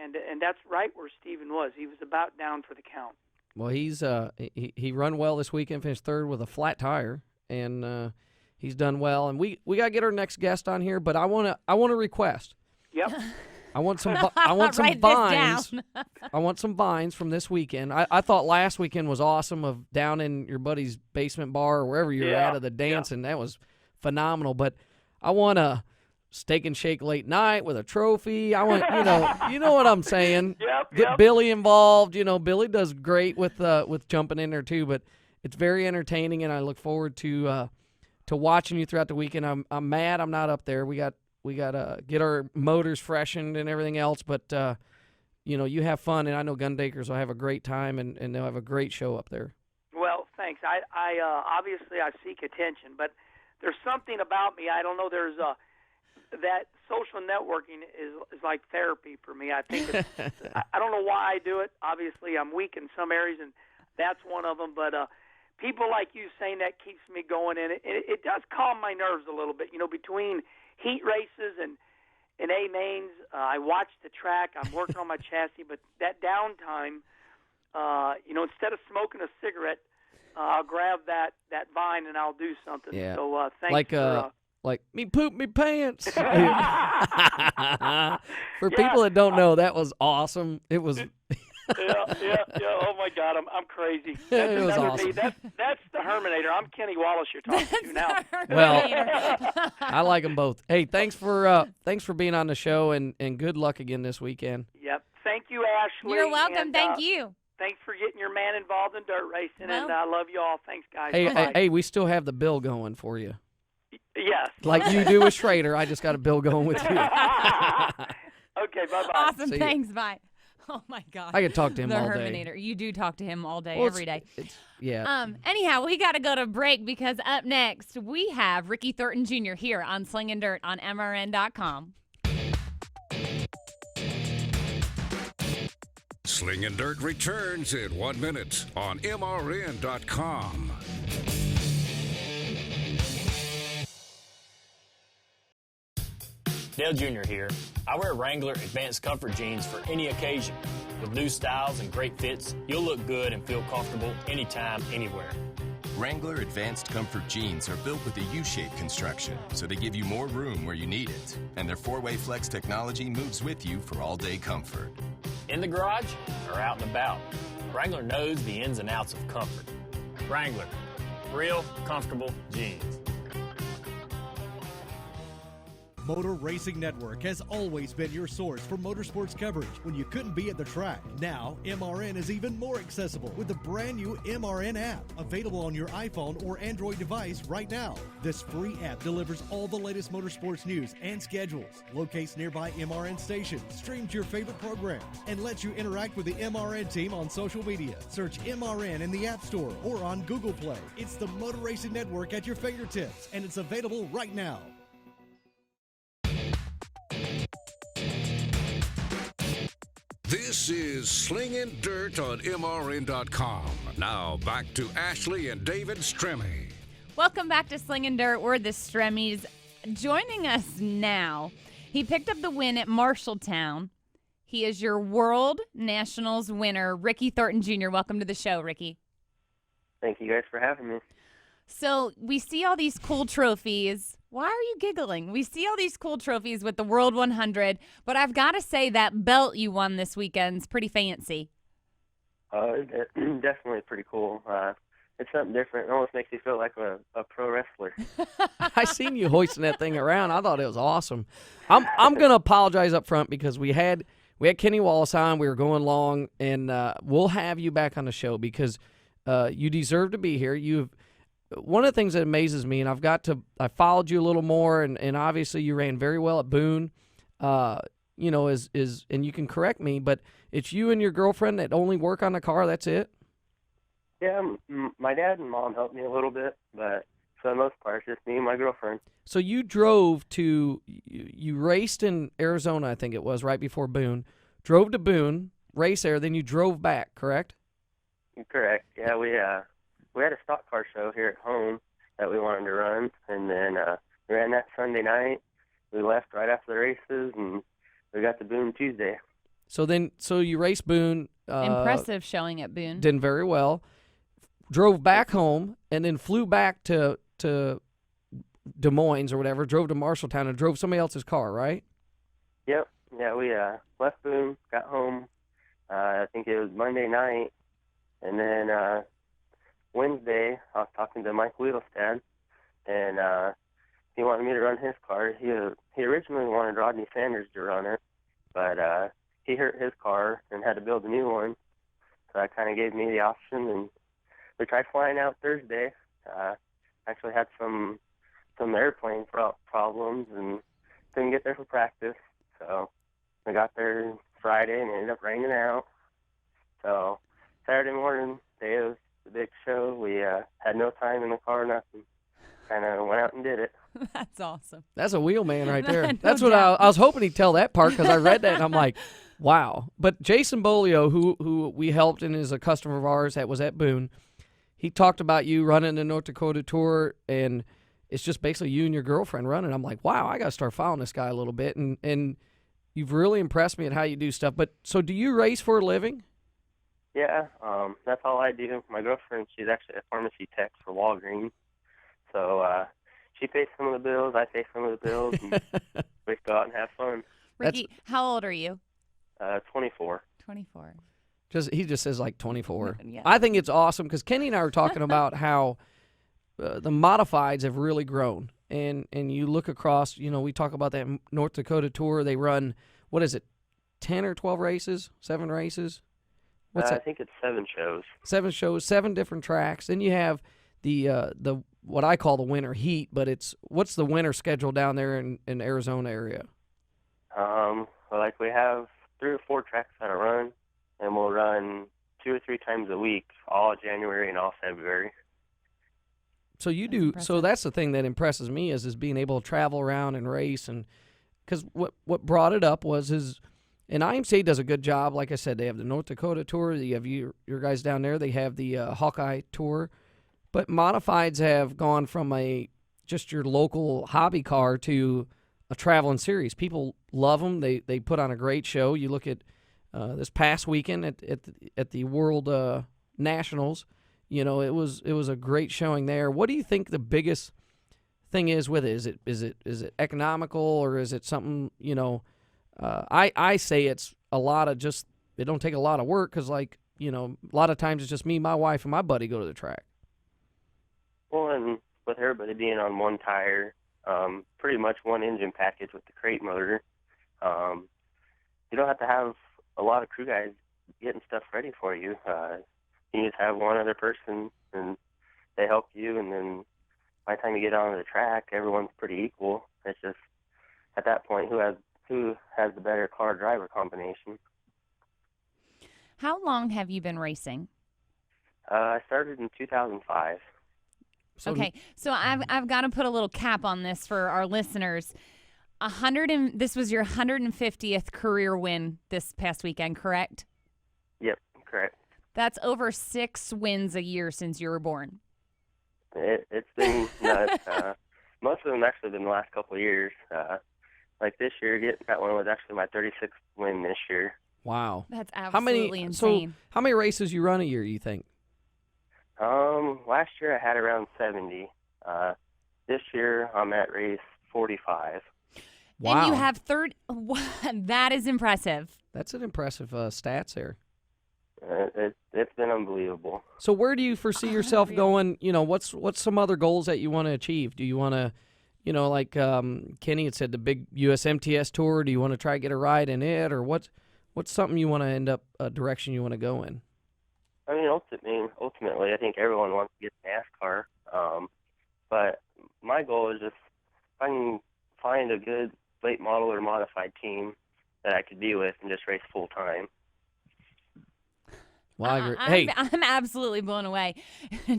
And that's right where Steven was. He was about down for the count. Well, he run well this weekend, finished third with a flat tire, and he's done well. And we got to get our next guest on here, but I want to request. Yep. I want some vines. I want some vines from this weekend. I thought last weekend was awesome of down in your buddy's basement bar or wherever you're at of the dance, and that was phenomenal. But I want a steak and shake late night with a trophy. I want, you know what I'm saying. Get Billy involved. Billy does great with jumping in there too. But it's very entertaining, and I look forward to watching you throughout the weekend. I'm mad I'm not up there. We got to get our motors freshened and everything else, but, you have fun, and I know Gundakers will have a great time, and they'll have a great show up there. Well, thanks. I obviously I seek attention, but there's something about me. I don't know. There's that social networking is like therapy for me. I think I don't know why I do it. Obviously, I'm weak in some areas, and that's one of them, but people like you saying that keeps me going, and it does calm my nerves a little bit, between heat races and A-mains. I watch the track. I'm working on my chassis, but that downtime, instead of smoking a cigarette, I'll grab that vine and I'll do something. Yeah. So thanks like me poop me pants. For people that don't know, that was awesome. It was. Yeah. Oh my God, I'm crazy. That's it was awesome. That's the Herminator. I'm Kenny Wallace. You're talking to now. Well, I like them both. Hey, thanks for being on the show, and good luck again this weekend. Yep. Thank you, Ashley. You're welcome. And, thank you. Thanks for getting your man involved in dirt racing, and I love you all. Thanks, guys. Hey, we still have the bill going for you. Yes. Like you do with Schrader. I just got a bill going with you. Okay, bye-bye. Awesome. Thanks. Bye. Oh, my God. I could talk to him all day. The Herminator. You do talk to him all day, every day. Yeah. Anyhow, we got to go to break because up next we have Ricky Thornton Jr. here on Slingin Dirt on MRN.com. Slingin Dirt returns in 1 minute on MRN.com. Dale Jr. here. I wear Wrangler Advanced Comfort jeans for any occasion. With new styles and great fits, you'll look good and feel comfortable anytime, anywhere. Wrangler Advanced Comfort jeans are built with a U-shaped construction, so they give you more room where you need it. And their 4-way flex technology moves with you for all-day comfort. In the garage or out and about, Wrangler knows the ins and outs of comfort. Wrangler, real comfortable jeans. Motor Racing Network has always been your source for motorsports coverage when you couldn't be at the track. Now, MRN is even more accessible with the brand new MRN app, available on your iPhone or Android device right now. This free app delivers all the latest motorsports news and schedules, locates nearby MRN stations, streams your favorite programs, and lets you interact with the MRN team on social media. Search MRN in the App Store or on Google Play. It's the Motor Racing Network at your fingertips, and it's available right now. This is Slingin Dirt on MRN.com. Now back to Ashley and David Stremme. Welcome back to Slingin Dirt. We're the Stremmes. Joining us now, he picked up the win at Marshalltown. He is your World Nationals winner, Ricky Thornton Jr. Welcome to the show, Ricky. Thank you guys for having me. So we see all these cool trophies. Why are you giggling? We see all these cool trophies with the World 100, but I've got to say that belt you won this weekend's pretty fancy. Definitely pretty cool. It's something different. It almost makes you feel like a pro wrestler. I seen you hoisting that thing around. I thought it was awesome. I'm gonna apologize up front because we had Kenny Wallace on. We were going long, and we'll have you back on the show because you deserve to be here. One of the things that amazes me, and I followed you a little more, and obviously you ran very well at Boone. And you can correct me, but it's you and your girlfriend that only work on the car. That's it. Yeah, my dad and mom helped me a little bit, but for the most part, it's just me and my girlfriend. So you raced in Arizona, I think it was, right before Boone. Drove to Boone, raced there, then you drove back, correct? Correct. Yeah, we had a stock car show here at home that we wanted to run, and then we ran that Sunday night. We left right after the races, and we got to Boone Tuesday. So you raced Boone. Impressive showing at Boone. Did very well. Drove back home, and then flew back to Des Moines or whatever, drove to Marshalltown, and drove somebody else's car, right? Yep. Yeah, we left Boone, got home, I think it was Monday night, and then Wednesday, I was talking to Mike Wheelstad, and he wanted me to run his car. He originally wanted Rodney Sanders to run it, but he hurt his car and had to build a new one, so that kind of gave me the option, and we tried flying out Thursday. Actually had some airplane problems and couldn't get there for practice, so we got there Friday and it ended up raining out. So Saturday morning, day of the big show, we had no time in the car, nothing. Kind of went out and did it. That's awesome. That's a wheel man right there. No That's what I was hoping he'd tell that part because I read that and I'm like, wow. But Jason Bolio, who we helped and is a customer of ours that was at Boone, he talked about you running the North Dakota Tour, and it's just basically you and your girlfriend running. I'm like, wow, I got to start following this guy a little bit. And you've really impressed me at how you do stuff. But so do you race for a living? Yeah, that's all I do. My girlfriend, she's actually a pharmacy tech for Walgreens. So she pays some of the bills, I pay some of the bills, and we go out and have fun. Ricky, how old are you? 24. 24. He just says like 24. Yeah. I think it's awesome because Kenny and I were talking about how the modifieds have really grown. And you look across, we talk about that North Dakota Tour. They run, 10 or 12 races, 7 races? What's that? I think it's 7 shows. 7 shows, 7 different tracks. Then you have the what I call the winter heat, but what's the winter schedule down there in Arizona area? We have 3 or 4 tracks that I run, and we'll run 2 or 3 times a week, all January and all February. So you do. Impressive. So that's the thing that impresses me is being able to travel around and race, and because what brought it up was and IMCA does a good job. Like I said, they have the North Dakota Tour. You have your guys down there. They have the Hawkeye Tour, but modifieds have gone from just your local hobby car to a traveling series. People love them. They put on a great show. You look at this past weekend at the World Nationals. It was a great showing there. What do you think the biggest thing is with it? Is it economical, or is it something? I say it's a lot of just. It don't take a lot of work because a lot of times it's just me, my wife, and my buddy go to the track. Well, and with everybody being on one tire, pretty much one engine package with the crate motor. You don't have to have a lot of crew guys getting stuff ready for you. You just have one other person, and they help you, and then by the time you get onto the track, everyone's pretty equal. It's just, at that point, who has the better car-driver combination. How long have you been racing? I started in 2005. Okay, so I've got to put a little cap on this for our listeners. This was your 150th career win this past weekend, correct? Yep, correct. That's over 6 wins a year since you were born. It's been nuts. Most of them actually been the last couple of years. Like this year, getting that one was actually my 36th win this year. Wow. That's absolutely insane. So how many races you run a year, you think? Last year I had around 70. This year I'm at race 45. Wow. And you have 30. That is impressive. That's an impressive stats there. It's been unbelievable. So where do you foresee yourself going? You know, what's some other goals that you want to achieve? Do you want to, you know, like Kenny had said, the big USMTS tour? Do you want to try to get a ride in it, or what's something you want to end up a direction you want to go in? I mean, ultimately, I think everyone wants to get NASCAR. But my goal is just if I can find a good late model or modified team that I could be with and just race full time. Well, I agree. I'm absolutely blown away.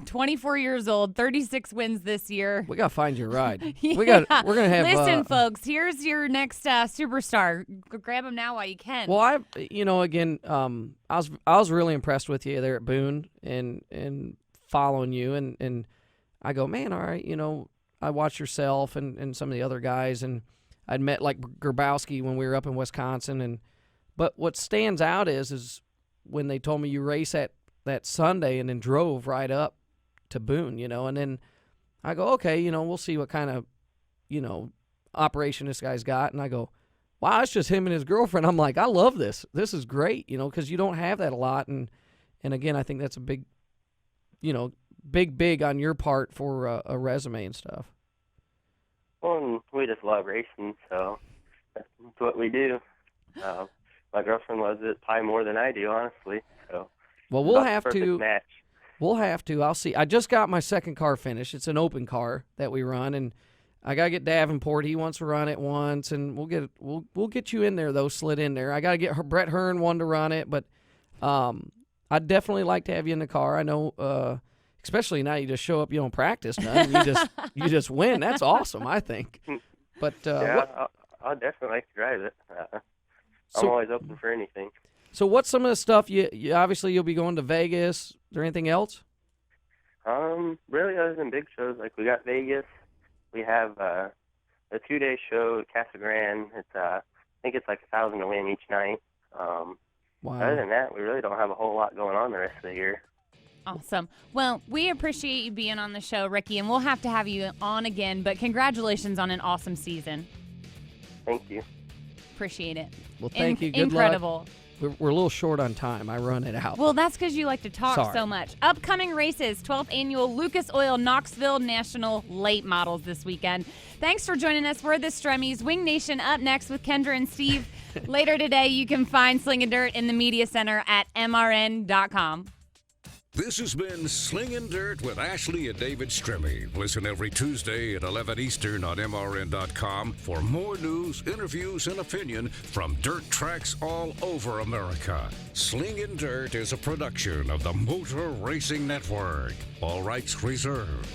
24 years old, 36 wins this year. We gotta find your ride. Yeah. We're gonna have. Listen, folks, here's your next superstar. Grab him now while you can. Well, I was really impressed with you there at Boone and following you, and I go, man, all right, you know, I watched yourself and some of the other guys, and I'd met like Grabowski when we were up in Wisconsin, but what stands out is when they told me you race that Sunday and then drove right up to Boone, you know, and then I go, okay, you know, we'll see what kind of, you know, operation this guy's got. And I go, wow, it's just him and his girlfriend. I'm like, I love this. This is great, you know, because you don't have that a lot. And again, I think that's a big, you know, big on your part for a resume and stuff. Well, and we just love racing, so that's what we do. My girlfriend loves it probably more than I do, honestly. So, well, we'll have to. Match. We'll have to. I'll see. I just got my second car finished. It's an open car that we run, and I gotta get Davenport. He wants to run it once, and we'll get you in there though, slid in there. I gotta get Brett Hearn one to run it, but I'd definitely like to have you in the car. I know, especially now you just show up, you don't practice none, you just win. That's awesome, I think. But yeah, I'll definitely like to drive it. I'm always open for anything. So what's some of the stuff you obviously you'll be going to Vegas? Is there anything else? Really, other than big shows, like we got Vegas. We have a 2-day show at Casa Grande. It's I think it's like $1,000 to win each night. Wow. Other than that, we really don't have a whole lot going on the rest of the year. Awesome. Well, we appreciate you being on the show, Ricky, and we'll have to have you on again, but congratulations on an awesome season. Thank you. Appreciate it. Well, thank you. Good Incredible. Luck. We're a little short on time. I run it out. Well, that's because you like to talk Sorry. so much. Upcoming races, 12th Annual Lucas Oil Knoxville National Late Models this weekend. Thanks for joining us. We're the Stremmes. Wing Nation up next with Kendra and Steve. Later today, you can find Slingin Dirt in the Media Center at mrn.com. This has been Slingin Dirt with Ashley and David Stremme. Listen every Tuesday at 11 Eastern on mrn.com for more news, interviews, and opinion from dirt tracks all over America. Slingin Dirt is a production of the Motor Racing Network. All rights reserved.